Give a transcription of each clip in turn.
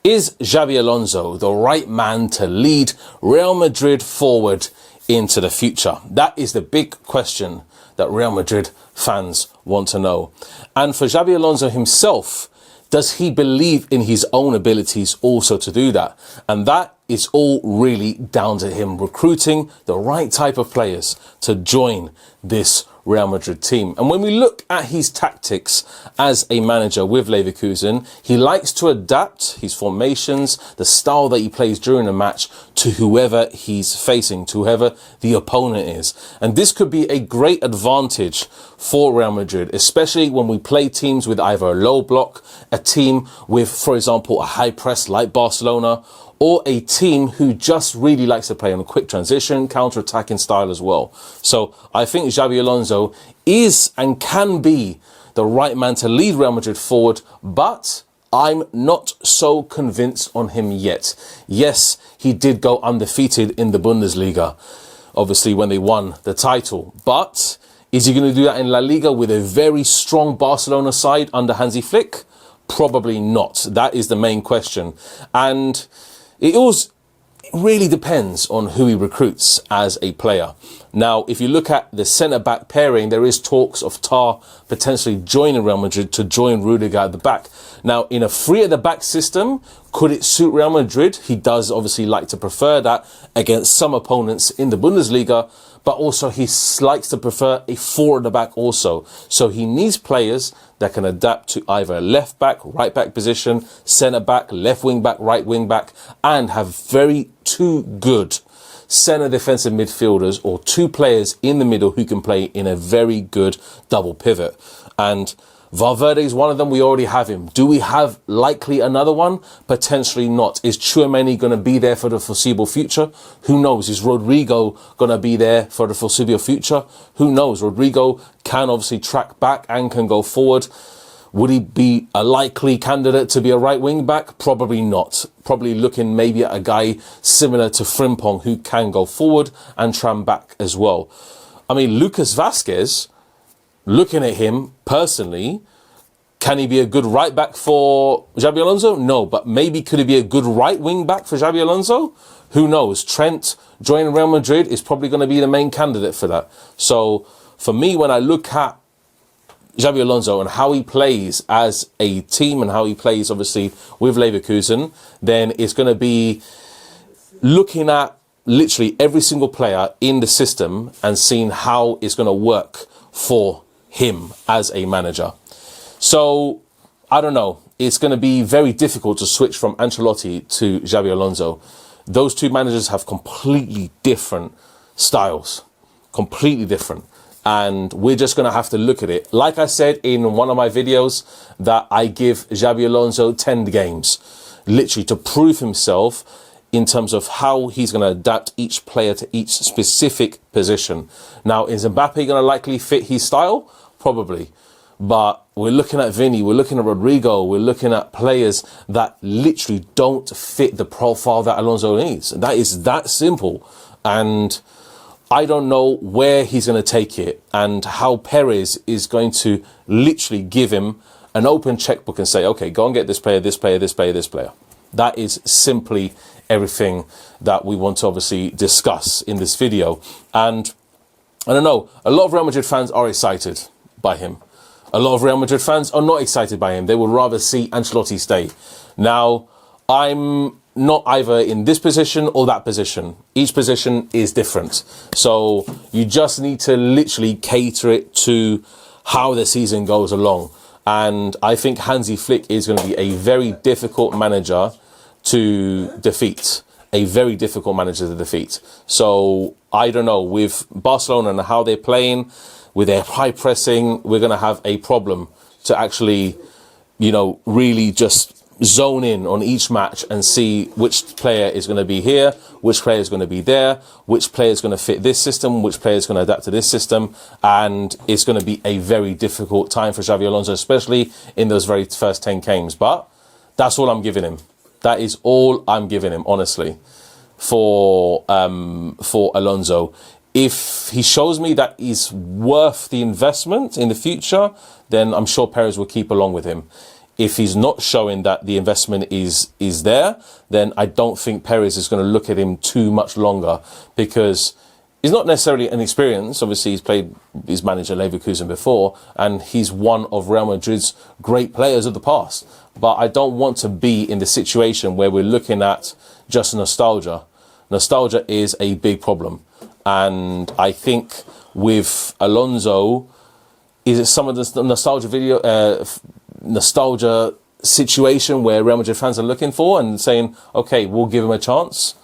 Is Xabi Alonso the right man to lead Real Madrid forward into the future? That is the big question that Real Madrid fans want to know. And for Xabi Alonso himself, does he believe in his own abilities also to do that? And that is all really down to him recruiting the right type of players to join this Real Madrid team. And when we look at his tactics as a manager with Leverkusen, he likes to adapt his formations, the style that he plays during a match, to whoever he's facing, to whoever the opponent is. And this could be a great advantage for Real Madrid, especially when we play teams with either a low block, a team with, for example, a high press like Barcelona, or a team who just really likes to play on a quick transition, counter-attacking style as well. So I think Xabi Alonso is and can be the right man to lead Real Madrid forward, but I'm not so convinced on him yet. Yes, he did go undefeated in the Bundesliga, obviously when they won the title, but is he going to do that in La Liga with a very strong Barcelona side under Hansi Flick? Probably not. That is the main question. And it really depends on who he recruits as a player. Now, if you look at the centre-back pairing, there is talks of Tar potentially joining Real Madrid to join Rudiger at the back. Now, in a three-at-the-back system, could it suit Real Madrid? He does obviously like to prefer that against some opponents in the Bundesliga, but also he likes to prefer a four-at-the-back also. So he needs players that can adapt to either a left-back, right-back position, centre-back, left wing-back, right wing-back, and have two good centre defensive midfielders or two players in the middle who can play in a very good double pivot. And Valverde is one of them. We already have him. Do we have likely another one? Potentially not. Is Tchouaméni going to be there for the foreseeable future? Who knows? Is Rodrigo going to be there for the foreseeable future? Who knows? Rodrigo can obviously track back and can go forward. Would he be a likely candidate to be a right wing back? Probably not. Probably looking maybe at a guy similar to Frimpong who can go forward and tram back as well. I mean, Lucas Vazquez, looking at him personally, can he be a good right back for Xabi Alonso? No, but maybe could he be a good right wing back for Xabi Alonso? Who knows? Trent joining Real Madrid is probably going to be the main candidate for that. So for me, when I look at Xabi Alonso and how he plays as a team and how he plays obviously with Leverkusen, then it's going to be looking at literally every single player in the system and seeing how it's going to work for him as a manager. So I don't know. It's going to be very difficult to switch from Ancelotti to Xabi Alonso. Those two managers have completely different styles, completely different. And we're just going to have to look at it. Like I said in one of my videos, that I give Xabi Alonso 10 games, literally to prove himself in terms of how he's going to adapt each player to each specific position. Now, is Mbappe going to likely fit his style? Probably. But we're looking at Vinny, we're looking at Rodrigo, we're looking at players that literally don't fit the profile that Alonso needs. That is that simple. And I don't know where he's going to take it and how Perez is going to literally give him an open checkbook and say, okay, go and get this player, this player, this player, this player. That is simply everything that we want to obviously discuss in this video. And I don't know, a lot of Real Madrid fans are excited by him. A lot of Real Madrid fans are not excited by him. They would rather see Ancelotti stay. Now, I'm not either in this position or that position. Each position is different. So you just need to literally cater it to how the season goes along. And I think Hansi Flick is going to be a very difficult manager to defeat. A very difficult manager to defeat. So I don't know, with Barcelona and how they're playing, with their high pressing, we're going to have a problem to actually, you know, really just zone in on each match and see which player is going to be here, which player is going to be there, which player is going to fit this system, which player is going to adapt to this system. And it's going to be a very difficult time for Xabi Alonso, especially in those very first 10 games. But that's all I'm giving him. That is all I'm giving him, honestly, for Alonso. If he shows me that he's worth the investment in the future, then I'm sure Perez will keep along with him. If he's not showing that the investment is there, then I don't think Perez is going to look at him too much longer, because he's not necessarily inexperienced. Obviously, he's managed Leverkusen before, and he's one of Real Madrid's great players of the past. But I don't want to be in the situation where we're looking at just nostalgia. Nostalgia is a big problem. And I think with Alonso, is it some of the nostalgia situation where Real Madrid fans are looking for and saying, okay, we'll give him a chance?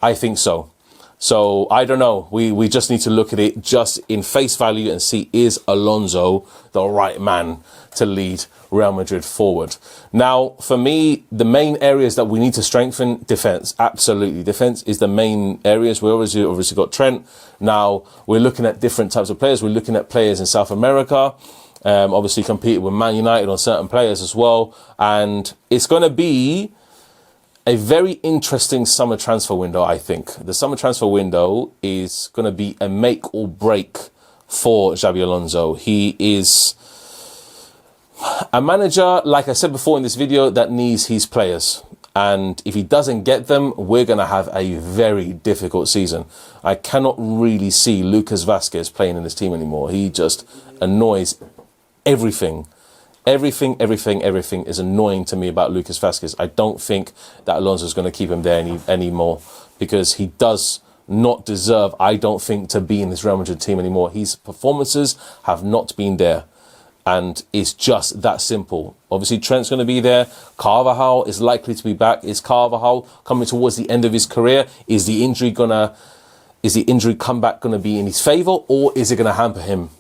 I think so. So I don't know. We just need to look at it just in face value and see, is Alonso the right man to lead Real Madrid forward? Now, for me, the main areas that we need to strengthen, defence. Absolutely. Defence is the main areas. We obviously got Trent. Now, we're looking at different types of players. We're looking at players in South America. Obviously competed with Man United on certain players as well. And it's going to be a very interesting summer transfer window, I think. The summer transfer window is going to be a make or break for Xabi Alonso. He is a manager, like I said before in this video, that needs his players. And if he doesn't get them, we're going to have a very difficult season. I cannot really see Lucas Vazquez playing in this team anymore. He just annoys everything. Everything is annoying to me about Lucas Vazquez. I don't think that Alonso is going to keep him there anymore, because he does not deserve, I don't think, to be in this Real Madrid team anymore. His performances have not been there, and it's just that simple. Obviously, Trent's going to be there. Carvajal is likely to be back. Is Carvajal coming towards the end of his career? Is the injury comeback going to be in his favour, or is it going to hamper him?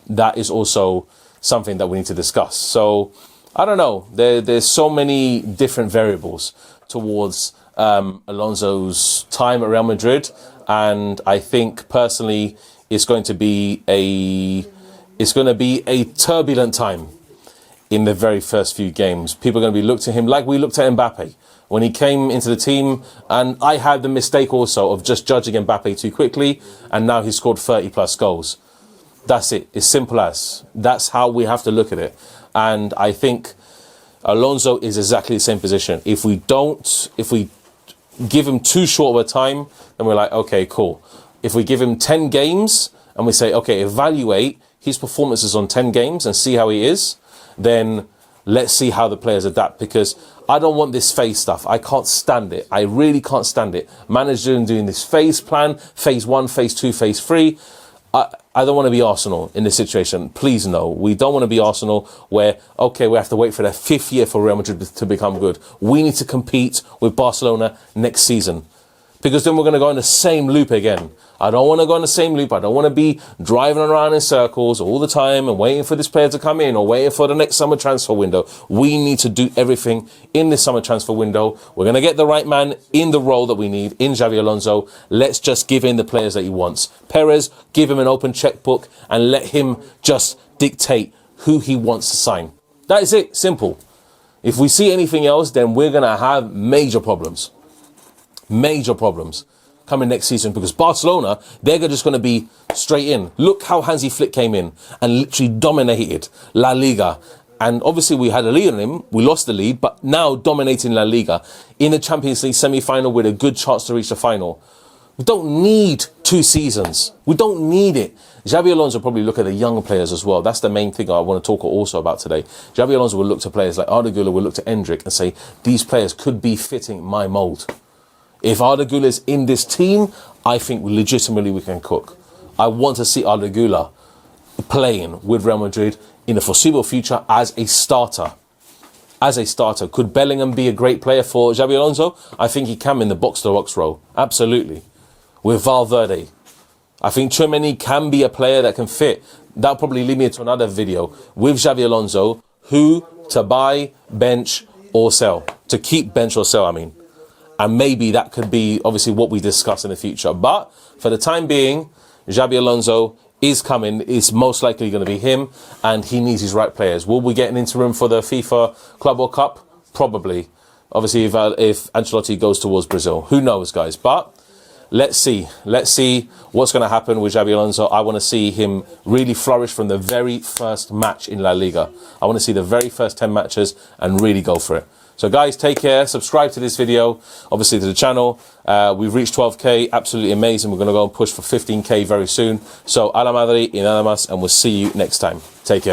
That is also something that we need to discuss. So I don't know. There's so many different variables towards Alonso's time at Real Madrid, and I think personally it's going to be a turbulent time in the very first few games. People are going to be looked at him like we looked at Mbappe when he came into the team, and I had the mistake also of just judging Mbappe too quickly, and now he's scored 30 plus goals. That's it. It's simple as. That's how we have to look at it. And I think Alonso is exactly the same position. If we give him too short of a time, then we're like, okay, cool. If we give him 10 games and we say, okay, evaluate his performances on 10 games and see how he is, then let's see how the players adapt, because I don't want this phase stuff. I can't stand it. I really can't stand it. Managers doing this phase plan, phase 1, phase 2, phase 3. I don't want to be Arsenal in this situation. Please no. We don't want to be Arsenal where, okay, we have to wait for their 5th year for Real Madrid to become good. We need to compete with Barcelona next season, because then we're going to go in the same loop again. I don't want to go in the same loop. I don't want to be driving around in circles all the time and waiting for this player to come in or waiting for the next summer transfer window. We need to do everything in this summer transfer window. We're going to get the right man in the role that we need in Xabi Alonso. Let's just give him the players that he wants. Perez, give him an open checkbook and let him just dictate who he wants to sign. That is it. Simple. If we see anything else, then we're going to have major problems. Major problems coming next season, because Barcelona, they're just going to be straight in. Look how Hansi Flick came in and literally dominated La Liga. And obviously we had a lead on him. We lost the lead, but now dominating La Liga in the Champions League semi-final with a good chance to reach the final. We don't need 2 seasons. We don't need it. Xabi Alonso will probably look at the young players as well. That's the main thing I want to talk also about today. Xabi Alonso will look to players like Arda Güler, will look to Endrick and say, these players could be fitting my mould. If Arda Güler is in this team, I think legitimately we can cook. I want to see Arda Güler playing with Real Madrid in the foreseeable future as a starter. As a starter. Could Bellingham be a great player for Xabi Alonso? I think he can in the box-to-box role. Absolutely. With Valverde. I think Tchouaméni can be a player that can fit. That'll probably lead me to another video with Xabi Alonso. Who to buy, bench or sell. To keep, bench or sell, I mean. And maybe that could be obviously what we discuss in the future. But for the time being, Xabi Alonso is coming. It's most likely going to be him, and he needs his right players. Will we get an interim for the FIFA Club World Cup? Probably. Obviously, if Ancelotti goes towards Brazil. Who knows, guys? But let's see what's going to happen with Xabi Alonso. I want to see him really flourish from the very first match in La Liga. I want to see the very first 10 matches and really go for it. So guys, take care. Subscribe to this video, obviously to the channel. We've reached 12k, absolutely amazing. We're going to go and push for 15k very soon. So, a la Madrid y nada más, and we'll see you next time. Take care.